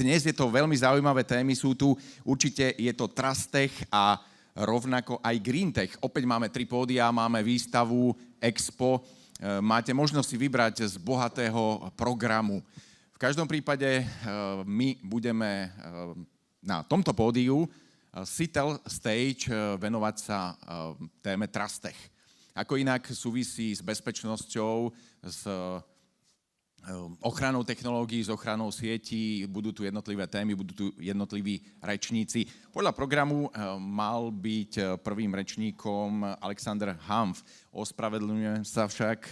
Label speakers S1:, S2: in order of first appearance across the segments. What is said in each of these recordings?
S1: Dnes je to veľmi zaujímavé témy, sú tu určite, je to Trust Tech a rovnako aj Green Tech. Opäť máme 3 pódia, máme výstavu, expo, máte možnosť si vybrať z bohatého programu. V každom prípade my budeme na tomto pódiu Sitel Stage venovať sa téme Trust Tech. Ako inak súvisí s bezpečnosťou, s ochranou technológií, s ochranou sietí, budú tu jednotlivé témy, budú tu jednotliví rečníci. Podľa programu mal byť prvým rečníkom Alexander Hanf. Ospravedlňujem sa však,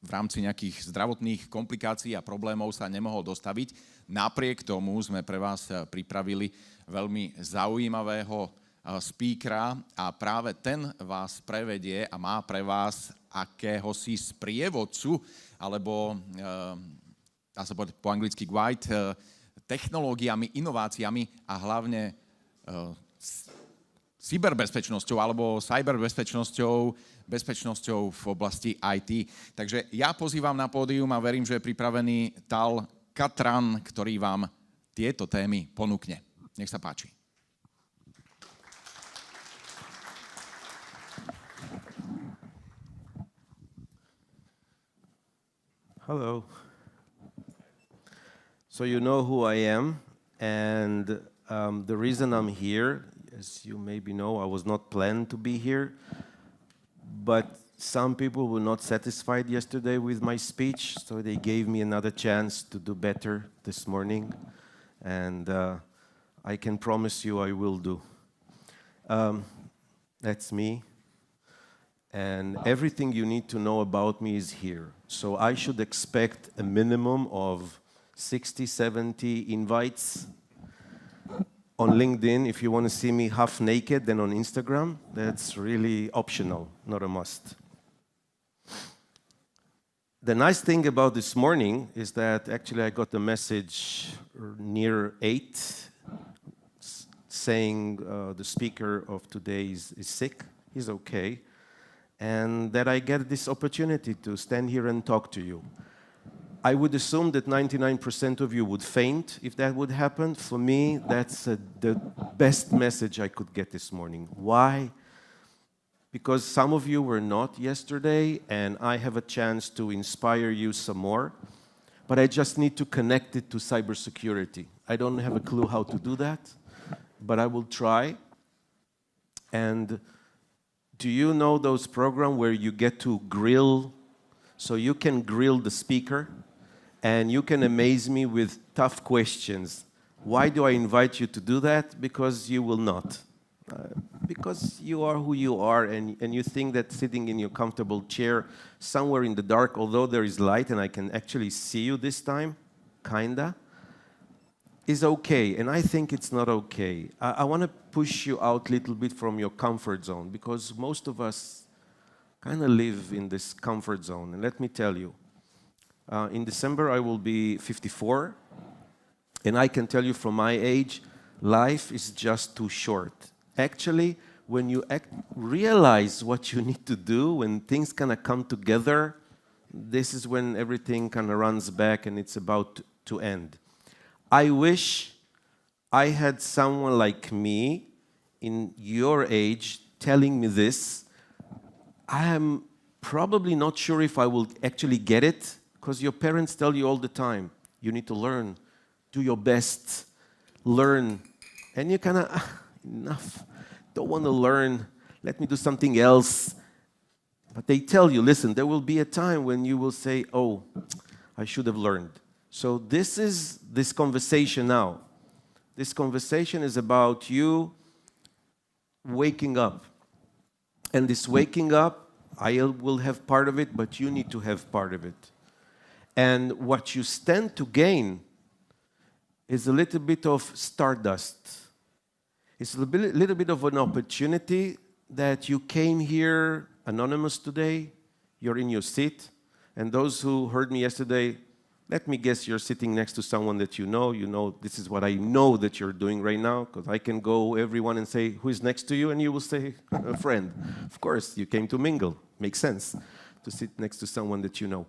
S1: v rámci nejakých zdravotných komplikácií a problémov sa nemohol dostaviť. Napriek tomu sme pre vás pripravili veľmi zaujímavého speakera a práve ten vás prevedie a má pre vás akéhosi sprievodcu, alebo dá sa povedať po anglicky guide, technológiami, inováciami a hlavne cyberbezpečnosťou alebo cyberbezpečnosťou, bezpečnosťou v oblasti IT. Takže ja pozývam na pódium a verím, že je pripravený tal Catran, ktorý vám tieto témy ponúkne. Nech sa páči.
S2: Hello. So you know who I am, and the reason I'm here, as you maybe know, I was not planned to be here, but some people were not satisfied yesterday with my speech, so they gave me another chance to do better this morning, and I can promise you I will do. That's me. And everything you need to know about me is here. So I should expect a minimum of 60, 70 invites on LinkedIn. If you want to see me half naked, then on Instagram, that's really optional, not a must. The nice thing about this morning is that actually I got a message near 8 saying the speaker of today is sick, he's okay. And that I get this opportunity to stand here and talk to you. I would assume that 99% of you would faint if that would happen. For me, that's the best message I could get this morning. Why? Because some of you were not yesterday, and I have a chance to inspire you some more, but I just need to connect it to cybersecurity. I don't have a clue how to do that, but I will try. And do you know those programs where you get to grill? So you can grill the speaker and you can amaze me with tough questions. Why do I invite you to do that? Because you will not. Because you are who you are, and you think that sitting in your comfortable chair somewhere in the dark, although there is light and I can actually see you this time, kinda, is okay, and I think it's not okay. I want to push you out a little bit from your comfort zone, because most of us kind of live in this comfort zone. And let me tell you, in December I will be 54, and I can tell you from my age, life is just too short. Actually, when you realize what you need to do, when things kind of come together, this is when everything kind of runs back and it's about to end. I wish I had someone like me in your age telling me this. I am probably not sure if I will actually get it, because your parents tell you all the time, you need to learn, do your best, learn. And you kind of, enough, don't want to learn, let me do something else. But they tell you, listen, there will be a time when you will say, oh, I should have learned. So this is this conversation now. This conversation is about you waking up. And this waking up, I will have part of it, but you need to have part of it. And what you stand to gain is a little bit of stardust. It's a little bit of an opportunity that you came here anonymous today, you're in your seat, and those who heard me yesterday, let me guess you're sitting next to someone that you know. You know, this is what I know that you're doing right now, because I can go everyone and say, who is next to you? And you will say, a friend. Of course, you came to mingle. Makes sense to sit next to someone that you know.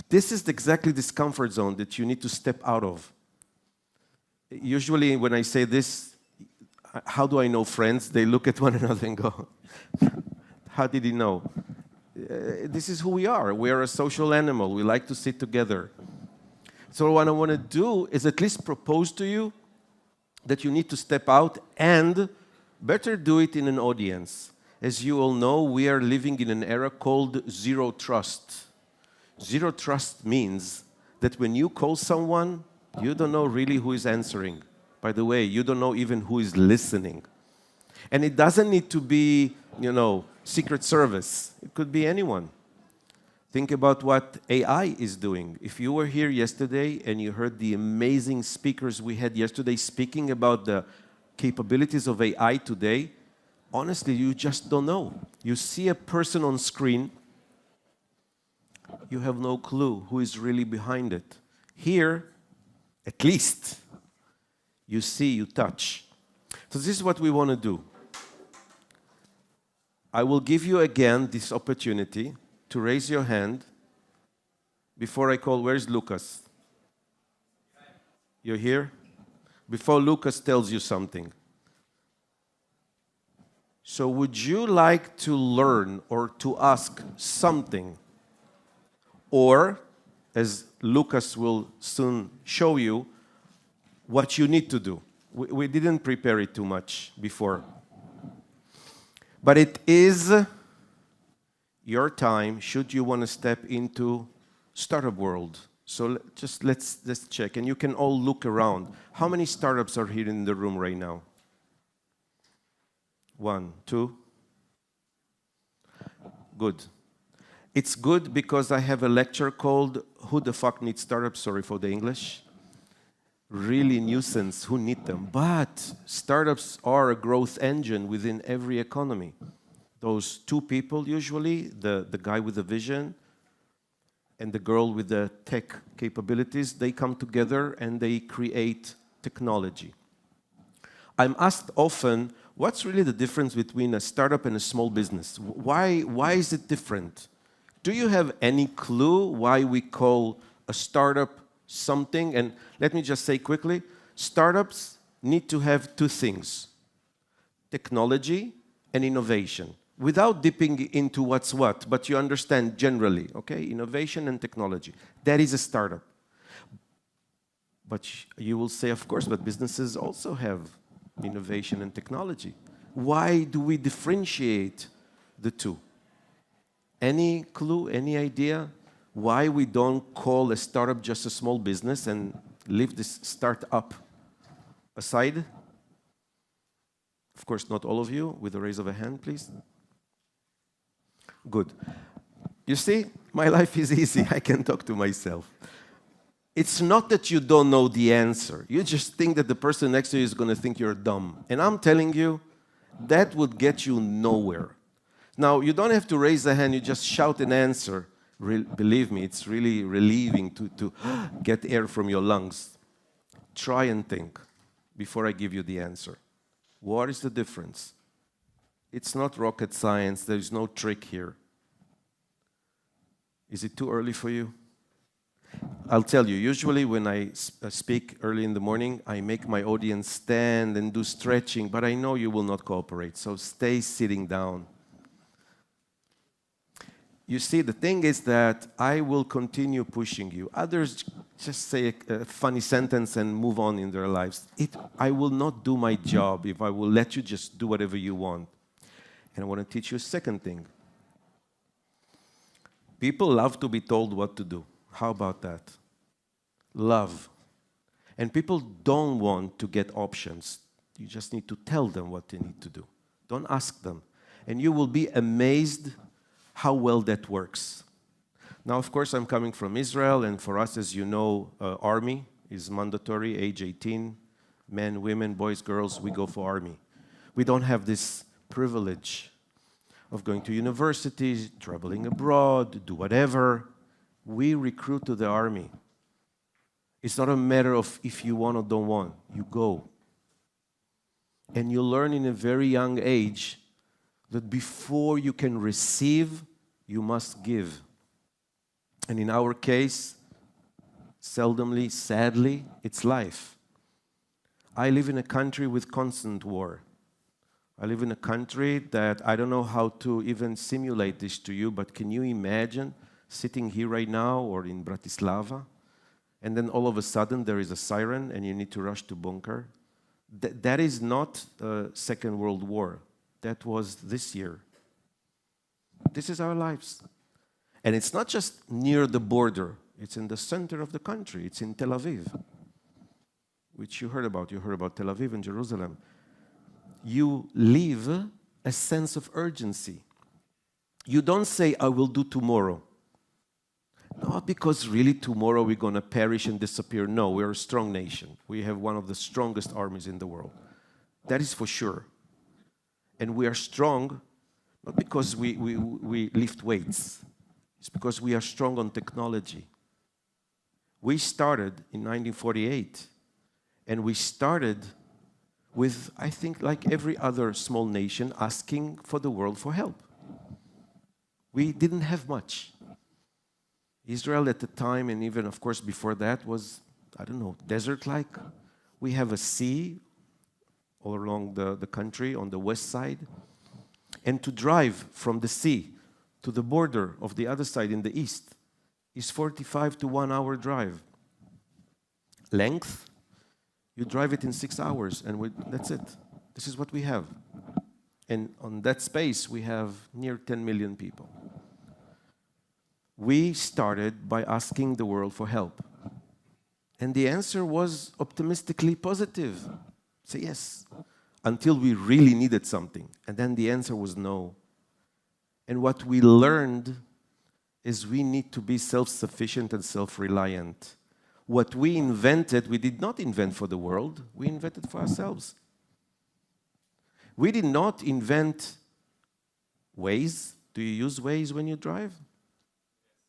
S2: This is exactly this comfort zone that you need to step out of. Usually when I say this, how do I know friends? They look at one another and go, how did he know? This is who we are. We are a social animal. We like to sit together. So what I want to do is at least propose to you that you need to step out, and better do it in an audience. As you all know, we are living in an era called zero trust. Zero trust means that when you call someone, you don't know really who is answering. By the way, you don't know even who is listening. And it doesn't need to be, Secret Service. It could be anyone. Think about what AI is doing. If you were here yesterday and you heard the amazing speakers we had yesterday speaking about the capabilities of AI today, honestly, you just don't know. You see a person on screen, you have no clue who is really behind it. Here, at least, you see, you touch. So this is what we want to do. I will give you again this opportunity to raise your hand before I call. Where's Lucas? You're here? Before Lucas tells you something. So would you like to learn or to ask something? Or, as Lucas will soon show you, what you need to do. We didn't prepare it too much before. But it is your time, should you want to step into startup world. So let's check, and you can all look around. How many startups are here in the room right now? 1, 2. Good. It's good because I have a lecture called Who the Fuck Needs Startups? Sorry for the English. Really nuisance, who need them? But startups are a growth engine within every economy. Those two people usually, the guy with the vision and the girl with the tech capabilities, they come together and they create technology. I'm asked often, what's really the difference between a startup and a small business? Why is it different? Do you have any clue why we call a startup something? And let me just say quickly, startups need to have two things: technology and innovation. Without dipping into what's what, but you understand generally, okay? Innovation and technology. That is a startup. But you will say, of course, but businesses also have innovation and technology. Why do we differentiate the two? Any clue, any idea why we don't call a startup just a small business and leave this startup aside? Of course, not all of you, with a raise of a hand, please. Good. You see, my life is easy. I can talk to myself. It's not that you don't know the answer. You just think that the person next to you is going to think you're dumb. And I'm telling you, that would get you nowhere. Now, you don't have to raise a hand. You just shout an answer. Believe me, it's really relieving to get air from your lungs. Try and think before I give you the answer. What is the difference? It's not rocket science. There's no trick here. Is it too early for you? I'll tell you, usually when I speak early in the morning, I make my audience stand and do stretching, but I know you will not cooperate, so stay sitting down. You see, the thing is that I will continue pushing you. Others just say a funny sentence and move on in their lives. I will not do my job if I will let you just do whatever you want. And I want to teach you a second thing. People love to be told what to do. How about that? Love. And people don't want to get options. You just need to tell them what they need to do. Don't ask them. And you will be amazed how well that works. Now, of course, I'm coming from Israel, and for us, as you know, army is mandatory, age 18. Men, women, boys, girls, we go for army. We don't have this privilege of going to universities, traveling abroad, do whatever. We recruit to the army. It's not a matter of if you want or don't want. You go. And you learn in a very young age that before you can receive, you must give. And in our case, seldomly, sadly, it's life. I live in a country with constant war. I live in a country that I don't know how to even simulate this to you, but can you imagine sitting here right now or in Bratislava, and then all of a sudden there is a siren and you need to rush to bunker? That is not Second World War. That was this year. This is our lives. And it's not just near the border. It's in the center of the country. It's in Tel Aviv, which you heard about. You heard about Tel Aviv and Jerusalem. You live a sense of urgency. You don't say, I will do tomorrow. Not because really tomorrow we're going to perish and disappear. No, we're a strong nation. We have one of the strongest armies in the world. That is for sure. And we are strong not because we lift weights. It's because we are strong on technology. We started in 1948, and we started with, I think, like every other small nation, asking for the world for help. We didn't have much. Israel at the time, and even, of course, before that, was, I don't know, desert-like. We have a sea all along the country on the west side. And to drive from the sea to the border of the other side in the east is 45 to 1 hour drive. Length, you drive it in 6 hours, and that's it. This is what we have. And on that space, we have near 10 million people. We started by asking the world for help. And the answer was optimistically positive. Say yes. Until we really needed something. And then the answer was no. And what we learned is we need to be self-sufficient and self-reliant. What we invented, we did not invent for the world. We invented for ourselves. We did not invent Waze. Do you use Waze when you drive?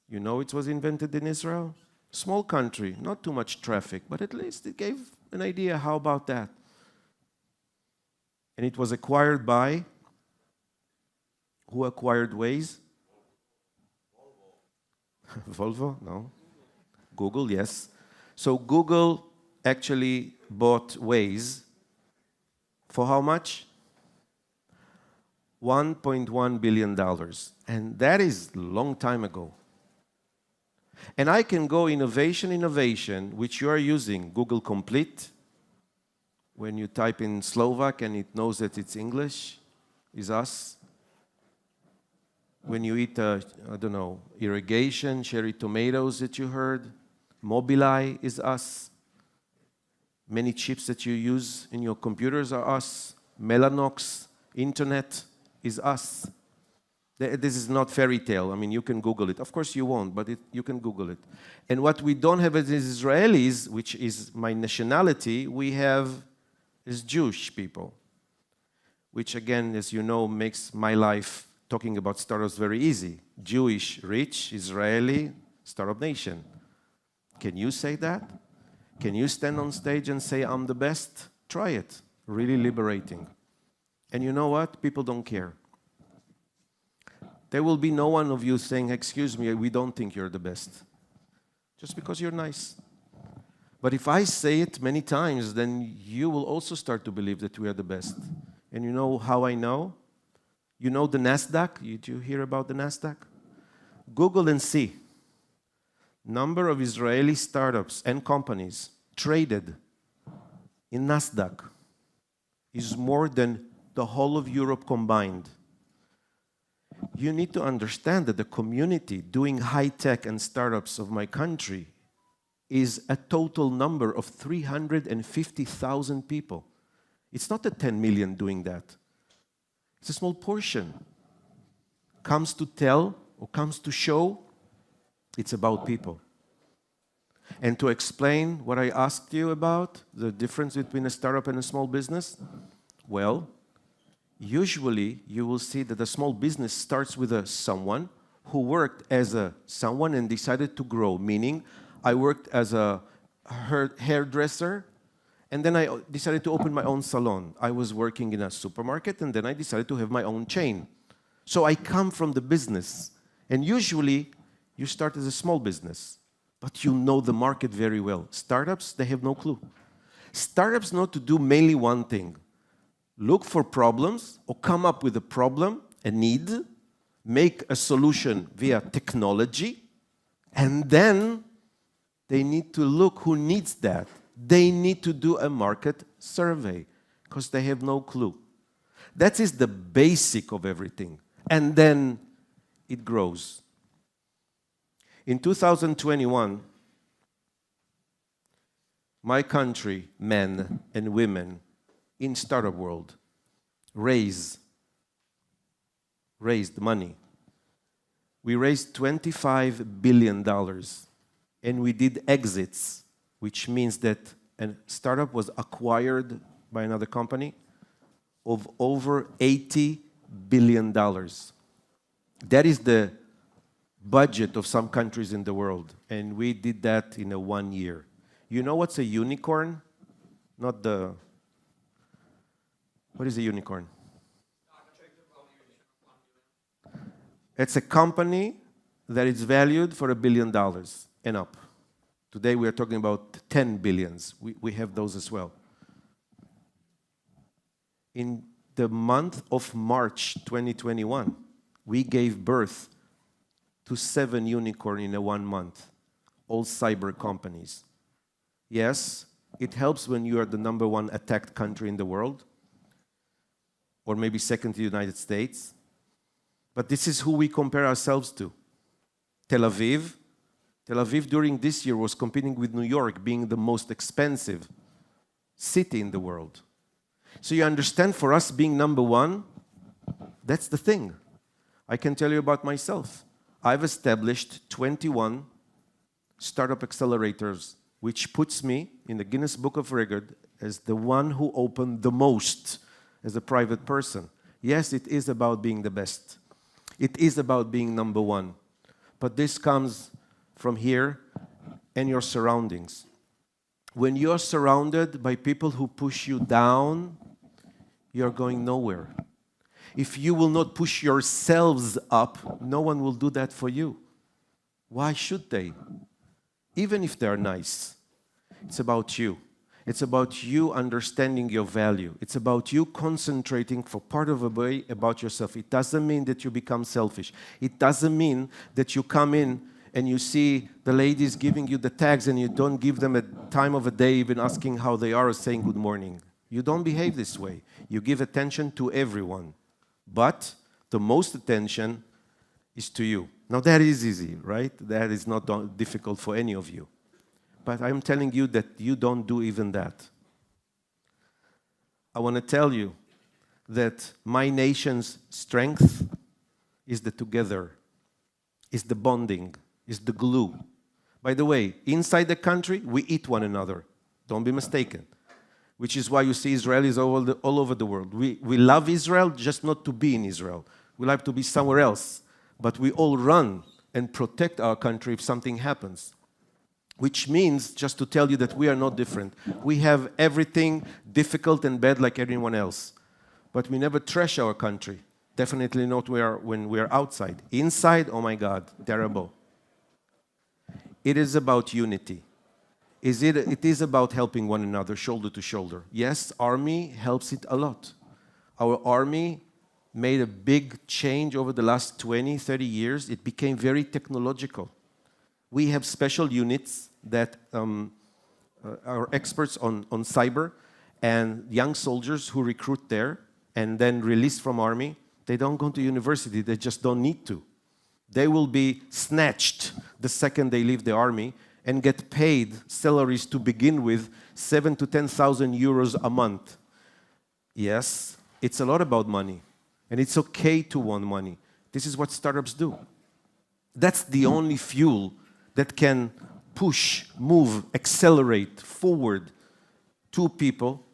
S2: You know it was invented in Israel? Small country, not too much traffic, but at least it gave an idea. How about that? And it was acquired by, who acquired Waze? Volvo? No. Google, yes. So Google actually bought Waze for how much? $1.1 billion. And that is a long time ago. And I can go innovation, which you are using, Google Complete. When you type in Slovak and it knows that it's English, is us. When you eat, I don't know, irrigation, cherry tomatoes that you heard, Mobileye is us. Many chips that you use in your computers are us. Mellanox, internet is us. This is not fairy tale. I mean, you can Google it. Of course you won't, but you can Google it. And what we don't have as Israelis, which is my nationality, we have as Jewish people, which again, as you know, makes my life talking about startups very easy. Jewish, rich, Israeli, startup nation. Can you say that? Can you stand on stage and say, I'm the best? Try it. Really liberating. And you know what? People don't care. There will be no one of you saying, excuse me, we don't think you're the best. Just because you're nice. But if I say it many times, then you will also start to believe that we are the best. And you know how I know? You know the NASDAQ? Did you hear about the NASDAQ? Google and see. Number of Israeli startups and companies traded in NASDAQ is more than the whole of Europe combined. You need to understand that the community doing high-tech and startups of my country is a total number of 350,000 people. It's not the 10 million doing that. It's a small portion. Comes to tell or comes to show, it's about people. And to explain what I asked you about, the difference between a startup and a small business, well, usually you will see that a small business starts with a someone who worked as a someone and decided to grow, meaning I worked as a hairdresser and then I decided to open my own salon. I was working in a supermarket and then I decided to have my own chain. So I come from the business, and usually You start as a small business, but you know the market very well. Startups, they have no clue. Startups know to do mainly one thing. Look for problems or come up with a problem, a need, make a solution via technology, and then they need to look who needs that. They need to do a market survey because they have no clue. That is the basic of everything. And then it grows. In 2021, my country, men and women in startup world, raised money. We raised $25 billion, and we did exits, which means that a startup was acquired by another company of over $80 billion. That is the budget of some countries in the world, and we did that in a 1 year. You know what's a unicorn? Not the... What is a unicorn? It's a company that is valued for $1 billion and up. Today we are talking about 10 billions. We have those as well. In the month of March 2021, we gave birth to 7 unicorns in a 1 month, all cyber companies. Yes, it helps when you are the #1 attacked country in the world, or maybe second to the United States. But this is who we compare ourselves to. Tel Aviv. Tel Aviv during this year was competing with New York, being the most expensive city in the world. So you understand, for us being #1, that's the thing. I can tell you about myself. I've established 21 startup accelerators, which puts me in the Guinness Book of Record as the one who opened the most as a private person. Yes, it is about being the best. It is about being #1. But this comes from here and your surroundings. When you're surrounded by people who push you down, you're going nowhere. If you will not push yourselves up, no one will do that for you. Why should they? Even if they're nice. It's about you. It's about you understanding your value. It's about you concentrating for part of a way about yourself. It doesn't mean that you become selfish. It doesn't mean that you come in and you see the ladies giving you the tags and you don't give them a time of a day even asking how they are or saying good morning. You don't behave this way. You give attention to everyone. But the most attention is to you. Now that is easy, right? That is not difficult for any of you. But I'm telling you that you don't do even that. I want to tell you that my nation's strength is the together, is the bonding, is the glue. By the way, inside the country, we eat one another. Don't be mistaken. Which is why you see Israelis all over the world. We love Israel, just not to be in Israel. We like to be somewhere else. But we all run and protect our country if something happens. Which means, just to tell you that we are not different. We have everything difficult and bad like everyone else. But we never trash our country. Definitely not when we are outside. Inside, oh my God, terrible. It is about unity. It is about helping one another, shoulder to shoulder. Yes, army helps it a lot. Our army made a big change over the last 20, 30 years. It became very technological. We have special units that are experts on cyber, and young soldiers who recruit there and then released from army, they don't go to university, they just don't need to. They will be snatched the second they leave the army and get paid salaries to begin with, 7,000 to 10,000 euros a month. Yes, it's a lot about money, and it's okay to want money. This is what startups do. That's the only fuel that can push, move, accelerate forward two people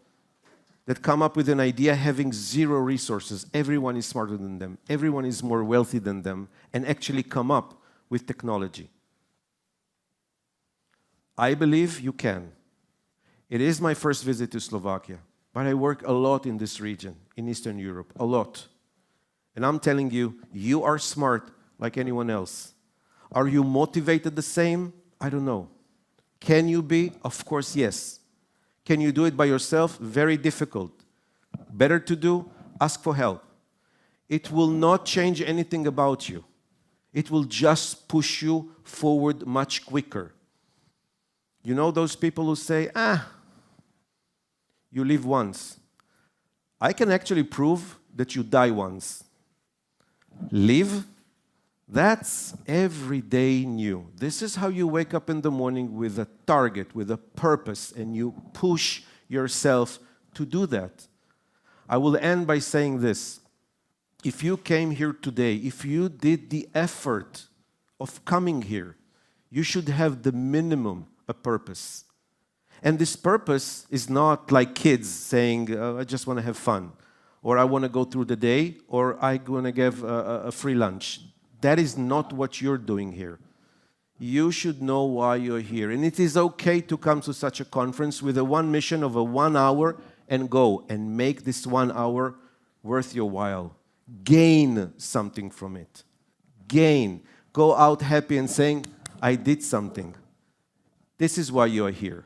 S2: that come up with an idea having zero resources. Everyone is smarter than them. Everyone is more wealthy than them, and actually come up with technology. I believe you can. It is my first visit to Slovakia, but I work a lot in this region, in Eastern Europe, a lot. And I'm telling you, you are smart like anyone else. Are you motivated the same? I don't know. Can you be? Of course, yes. Can you do it by yourself? Very difficult. Better to do? Ask for help. It will not change anything about you. It will just push you forward much quicker. You know those people who say, you live once. I can actually prove that you die once. Live? That's every day new. This is how you wake up in the morning with a target, with a purpose, and you push yourself to do that. I will end by saying this. If you came here today, if you did the effort of coming here, you should have the minimum, a purpose. And this purpose is not like kids saying, I just want to have fun, or I want to go through the day, or I'm going to give a free lunch. That is not what you're doing here. You should know why you're here. And it is okay to come to such a conference with a one mission of a 1 hour and go and make this 1 hour worth your while. Gain something from it. Gain. Go out happy and saying, I did something. This is why you are here.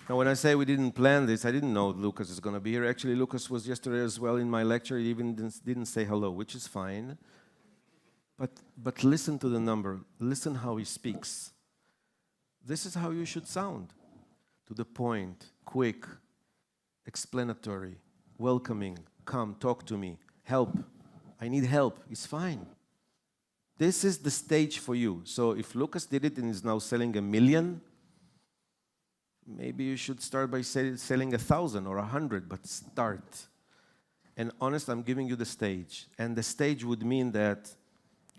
S2: Now, when I say we didn't plan this, I didn't know Lucas is going to be here. Actually, Lucas was yesterday as well in my lecture. He even didn't say hello, which is fine. But listen to the number. Listen how he speaks. This is how you should sound. To the point, quick, explanatory, welcoming, come, talk to me, help. I need help. It's fine. This is the stage for you. So if Lucas did it and is now selling 1 million, maybe you should start by selling 1,000 or 100, but start. And honest, I'm giving you the stage. And the stage would mean that,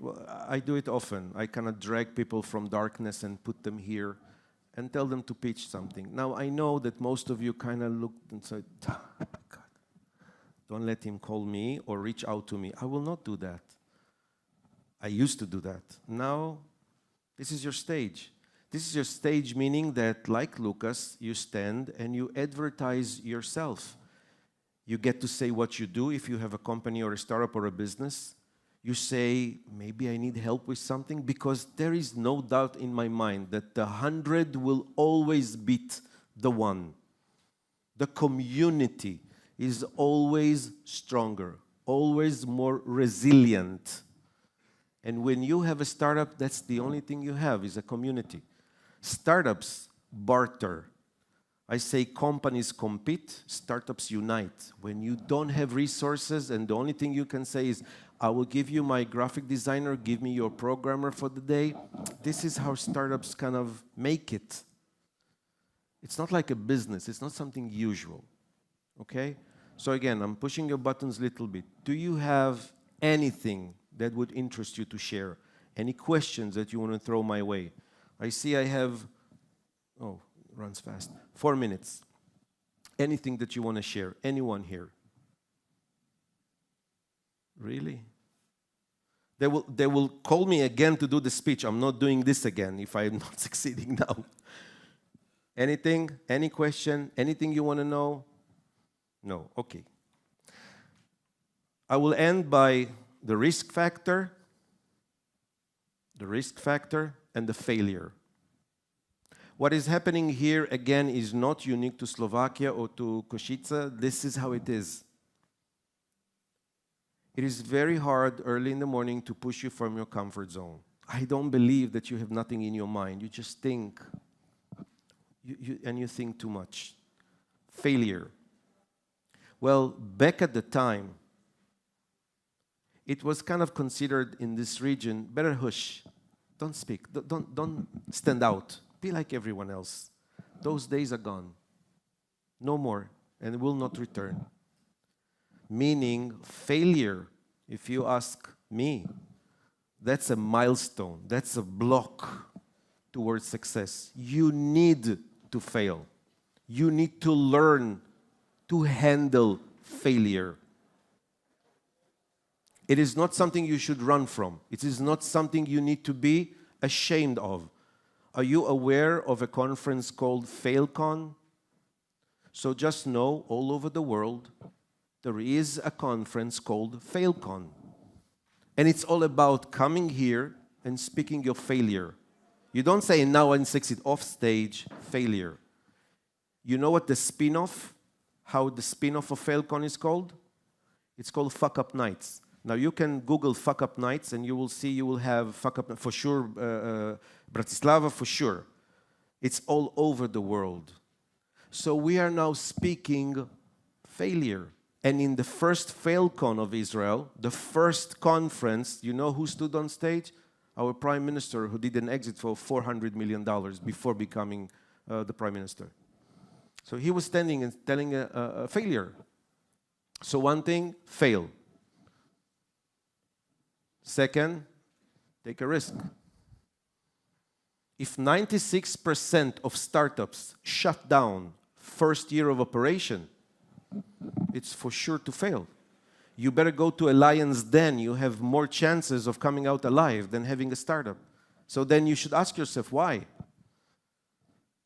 S2: well, I do it often. I kind of drag people from darkness and put them here and tell them to pitch something. Now, I know that most of you kind of looked and said, God, don't let him call me or reach out to me. I will not do that. I used to do that. Now, this is your stage. This is your stage, meaning that, like Lucas, you stand and you advertise yourself. You get to say what you do if you have a company or a startup or a business. You say, maybe I need help with something, because there is no doubt in my mind that the 100 will always beat the 1. The community is always stronger, always more resilient. And when you have a startup, that's the only thing you have, is a community. Startups barter. I say companies compete, startups unite. When you don't have resources and the only thing you can say is, I will give you my graphic designer, give me your programmer for the day. This is how startups kind of make it. It's not like a business. It's not something usual. Okay? So again, I'm pushing your buttons a little bit. Do you have anything that would interest you to share? Any questions that you want to throw my way? I see I have, oh, it runs fast, 4 minutes. Anything that you want to share? Anyone here? Really? They will call me again to do the speech. I'm not doing this again if I'm not succeeding now. Anything? Any question? Anything you want to know? No. Okay. I will end by the risk factor, and the failure. What is happening here, again, is not unique to Slovakia or to Košice. This is how it is. It is very hard early in the morning to push you from your comfort zone. I don't believe that you have nothing in your mind. You just think, and you think too much. Failure. Well, back at the time, it was kind of considered in this region, better hush, don't speak, don't stand out, be like everyone else. Those days are gone. No more, and will not return. Meaning, failure, if you ask me, that's a milestone, that's a block towards success. You need to fail. You need to learn to handle failure. It is not something you should run from. It is not something you need to be ashamed of. Are you aware of a conference called FailCon? So just know, all over the world, there is a conference called FailCon. And it's all about coming here and speaking your failure. You don't say, now I succeed. Off stage, failure. You know what the spin-off, how the spin-off of Failcon is called? It's called Fuck Up Nights. Now you can Google Fuck Up Nights and you will see you will have Fuck Up, for sure, Bratislava, for sure. It's all over the world. So we are now speaking failure. And in the first Failcon of Israel, the first conference, you know who stood on stage? Our prime minister, who did an exit for $400 million before becoming the prime minister. So he was standing and telling a failure. So one thing, fail. Second, take a risk. If 96% of startups shut down first year of operation, it's for sure to fail. You better go to a lion's den. You have more chances of coming out alive than having a startup. So then you should ask yourself, why?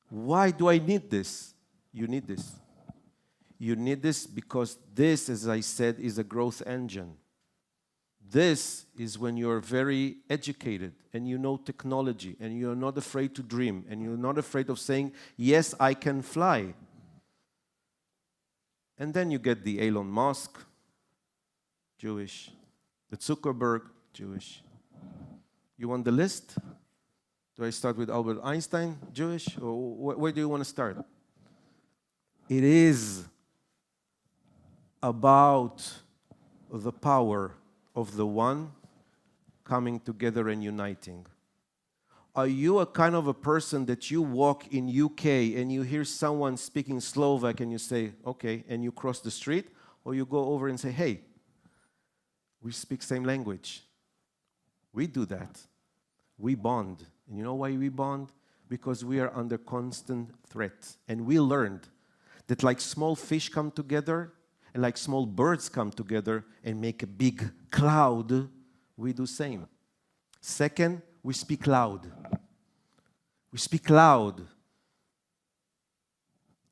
S2: Why do I need this? You need this. You need this because this, as I said, is a growth engine. This is when you're very educated and you know technology and you're not afraid to dream and you're not afraid of saying, yes, I can fly. And then you get the Elon Musk, Jewish. The Zuckerberg, Jewish. You want the list? Do I start with Albert Einstein, Jewish? Or where do you want to start? It is about the power of the one coming together and uniting. Are you a kind of a person that you walk in UK and you hear someone speaking Slovak and you say, okay, and you cross the street? Or you go over and say, hey, we speak same language. We do that. We bond. And you know why we bond? Because we are under constant threat. And we learned that like small fish come together and like small birds come together and make a big cloud, we do same. Second, we speak loud. We speak loud.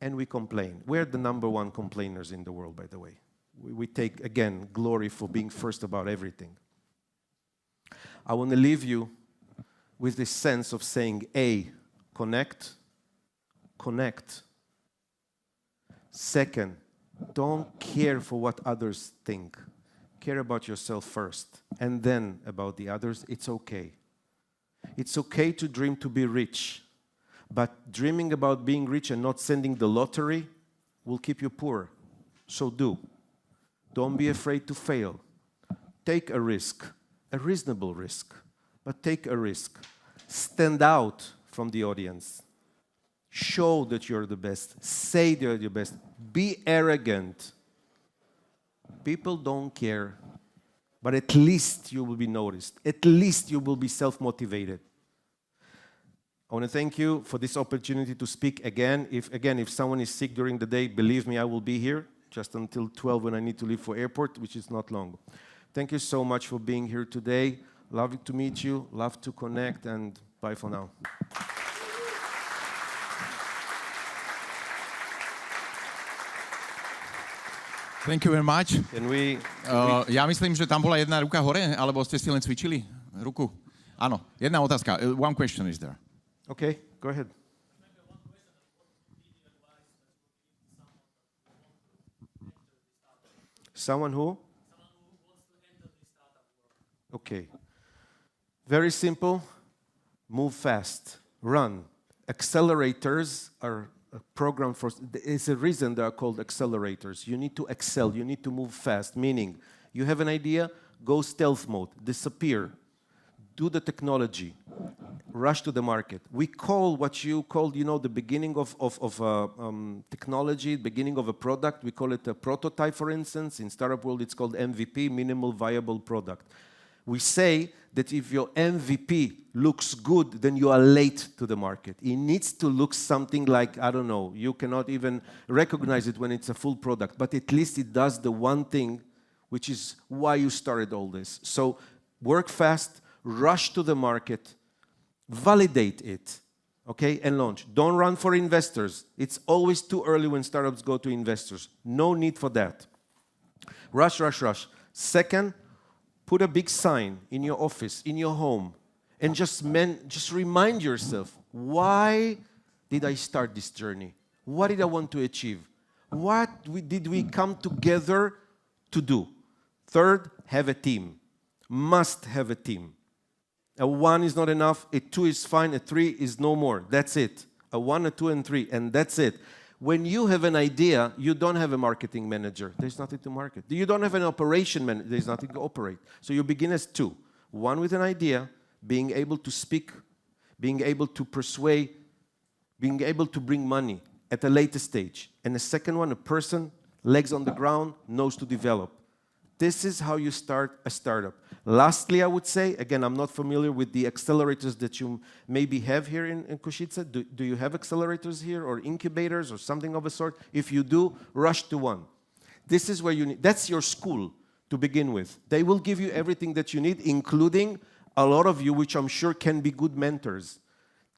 S2: And we complain. We're the #1 complainers in the world, by the way. We take, again, glory for being first about everything. I want to leave you with this sense of saying, A, connect, connect. Second, don't care for what others think. Care about yourself first, and then about the others. It's okay. It's okay to dream to be rich, but dreaming about being rich and not sending the lottery will keep you poor. So do. Don't be afraid to fail. Take a risk, a reasonable risk, but take a risk. Stand out from the audience. Show that you're the best. Say that you're the best. Be arrogant. People don't care, but at least you will be noticed. At least you will be self-motivated. I want to thank you for this opportunity to speak again. If someone is sick during the day, believe me, I will be here just until 12 when I need to leave for airport, which is not long. Thank you so much for being here today. Love to meet you, love to connect, and bye for now.
S1: Thank you very much.
S2: Ja
S1: myslím, že tam bola jedna ruka hore, alebo ste si len cvičili ruku? Áno, jedna otázka. One question is there.
S2: Okay, go ahead. Someone who? Okay. Very simple. Move fast. Run. Accelerators are a program for... It's a reason they are called accelerators. You need to excel. You need to move fast. Meaning, you have an idea, go stealth mode. Disappear. Do the technology. Rush to the market. We call what you call, the beginning of technology, beginning of a product. We call it a prototype, for instance. In startup world, it's called MVP, minimal viable product. We say that if your MVP looks good, then you are late to the market. It needs to look something like, I don't know, you cannot even recognize it when it's a full product, but at least it does the one thing, which is why you started all this. So work fast, rush to the market, validate it, okay, and launch. Don't run for investors. It's always too early when startups go to investors. No need for that. Rush, rush, rush. Second, put a big sign in your office, in your home, And just remind yourself, why did I start this journey? What did I want to achieve? What did we come together to do? Third, have a team. Must have a team. A 1 is not enough, a 2 is fine, a 3 is no more. That's it. A 1, a 2, and 3, and that's it. When you have an idea, you don't have a marketing manager. There's nothing to market. You don't have an operation manager. There's nothing to operate. So you begin as 2. 1 with an idea, being able to speak, being able to persuade, being able to bring money at a later stage. And the second one, a person, legs on the ground, knows to develop. This is how you start a startup. Lastly, I would say, again, I'm not familiar with the accelerators that you maybe have here in Košice. Do you have accelerators here or incubators or something of a sort? If you do, rush to one. This is where you need, that's your school to begin with. They will give you everything that you need, including a lot of you, which I'm sure can be good mentors,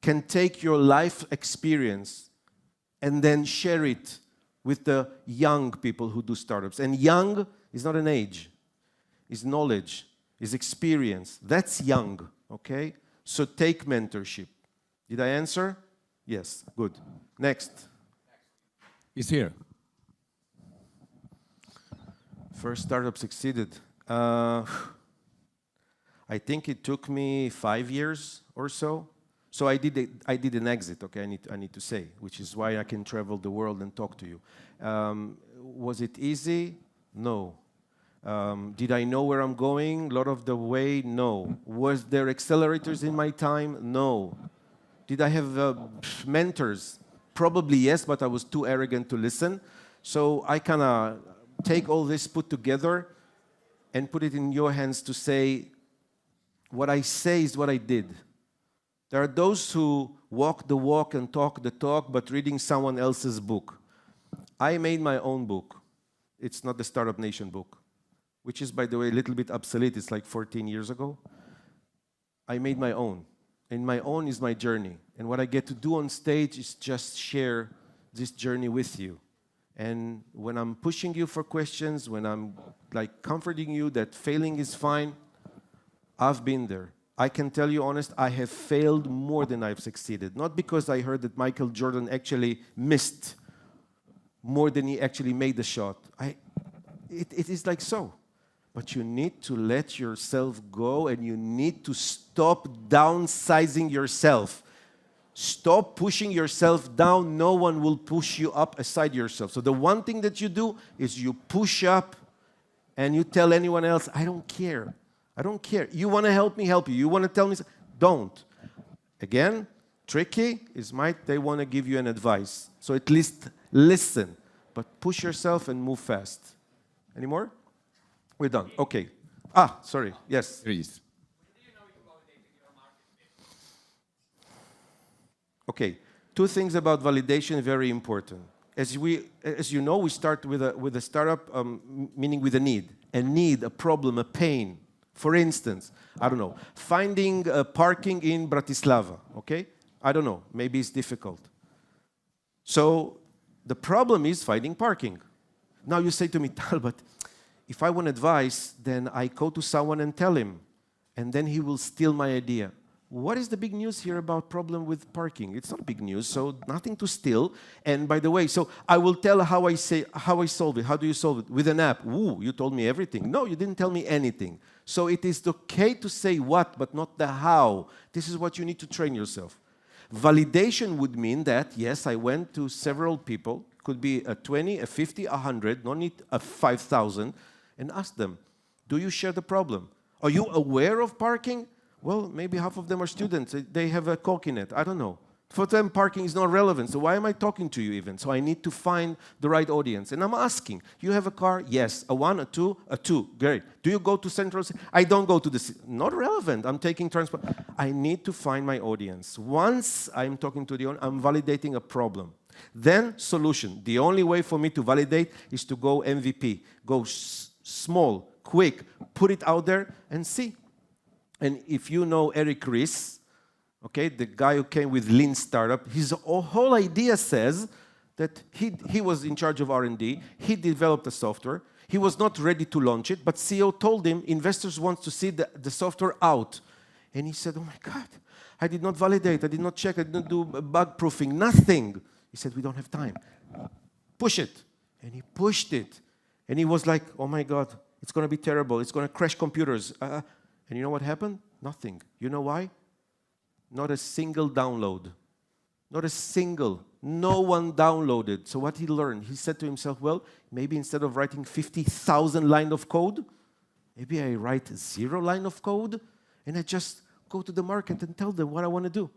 S2: can take your life experience and then share it with the young people who do startups. And young is not an age, it's knowledge, it's experience. That's young, okay? So take mentorship. Did I answer? Yes, good. Next.
S1: He's here.
S2: First startup succeeded. I think it took me 5 years or so. So I did an exit, okay, I need to say, which is why I can travel the world and talk to you. Was it easy? No. Did I know where I'm going? A lot of the way? No. Was there accelerators in my time? No. Did I have mentors? Probably yes, but I was too arrogant to listen. So I kind of take all this put together and put it in your hands to say, what I say is what I did. There are those who walk the walk and talk the talk, but reading someone else's book. I made my own book. It's not the Startup Nation book, which is, by the way, a little bit obsolete. It's like 14 years ago. I made my own. And my own is my journey. And what I get to do on stage is just share this journey with you. And when I'm pushing you for questions, when I'm like comforting you that failing is fine, I've been there. I can tell you honest, I have failed more than I've succeeded. Not because I heard that Michael Jordan actually missed more than he actually made the shot. It is like so. But you need to let yourself go and you need to stop downsizing yourself. Stop pushing yourself down. No one will push you up aside yourself. So the one thing that you do is you push up and you tell anyone else, I don't care. I don't care. You want to help me, help you. You want to tell me, don't. Again, tricky is they want to give you an advice. So at least listen, but push yourself and move fast. Any more? We're done. Okay. Sorry. Yes.
S1: Please.
S2: Okay. 2 things about validation, very important. As you know, we start with a startup, meaning with a need, a problem, a pain. For instance, I don't know, finding parking in Bratislava, okay? I don't know, maybe it's difficult. So the problem is finding parking. Now you say to me, Tal, but if I want advice, then I go to someone and tell him, and then he will steal my idea. What is the big news here about problem with parking? It's not big news, so nothing to steal. And by the way, so I will tell how I solve it. How do you solve it? With an app. Ooh, you told me everything. No, you didn't tell me anything. So it is okay to say what, but not the how. This is what you need to train yourself. Validation would mean that, yes, I went to several people, could be a 20, a 50, 100, no need a 5,000, and ask them, do you share the problem? Are you aware of parking? Well, maybe half of them are students. They have a coconut. I don't know. For them, parking is not relevant. So why am I talking to you even? So I need to find the right audience. And I'm asking, you have a car? Yes. A 1, a 2? A 2. Great. Do you go to Central City? I don't go to the city. Not relevant. I'm taking transport. I need to find my audience. Once I'm talking to the audience, I'm validating a problem. Then solution. The only way for me to validate is to go MVP. Go small, quick, put it out there and see. And if you know Eric Ries, okay, the guy who came with Lean Startup, his whole idea says that he was in charge of R&D, he developed the software, he was not ready to launch it, but CEO told him investors want to see the software out. And he said, oh my God, I did not validate, I did not check, I did not do bug proofing, nothing. He said, we don't have time. Push it. And he pushed it. And he was like, oh my God, it's going to be terrible. It's going to crash computers. And you know what happened? Nothing. You know why? Not a single download. Not a single. No one downloaded. So what he learned, he said to himself, well, maybe instead of writing 50,000 lines of code, maybe I write 0 line of code, and I just go to the market and tell them what I want to do.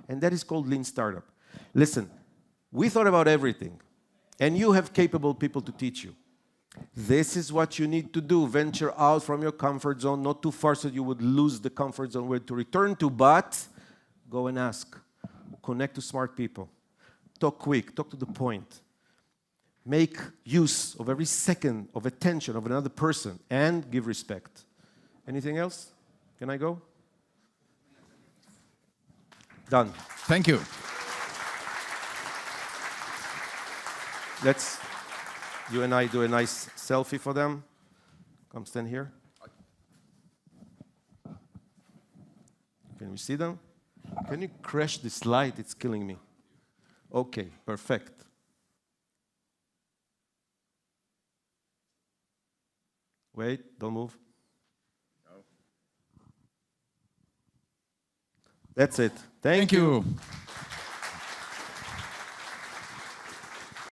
S2: And that is called Lean Startup. Listen, we thought about everything, and you have capable people to teach you. This is what you need to do. Venture out from your comfort zone, not too far so you would lose the comfort zone where to return to, but go and ask. Connect to smart people. Talk quick, talk to the point. Make use of every second of attention of another person and give respect. Anything else? Can I go? Done.
S1: Thank you.
S2: Let's, you and I do a nice selfie for them. Come stand here. Can we see them? Can you crash this slide? It's killing me. Okay, perfect. Wait, don't move. No. That's it. Thank you.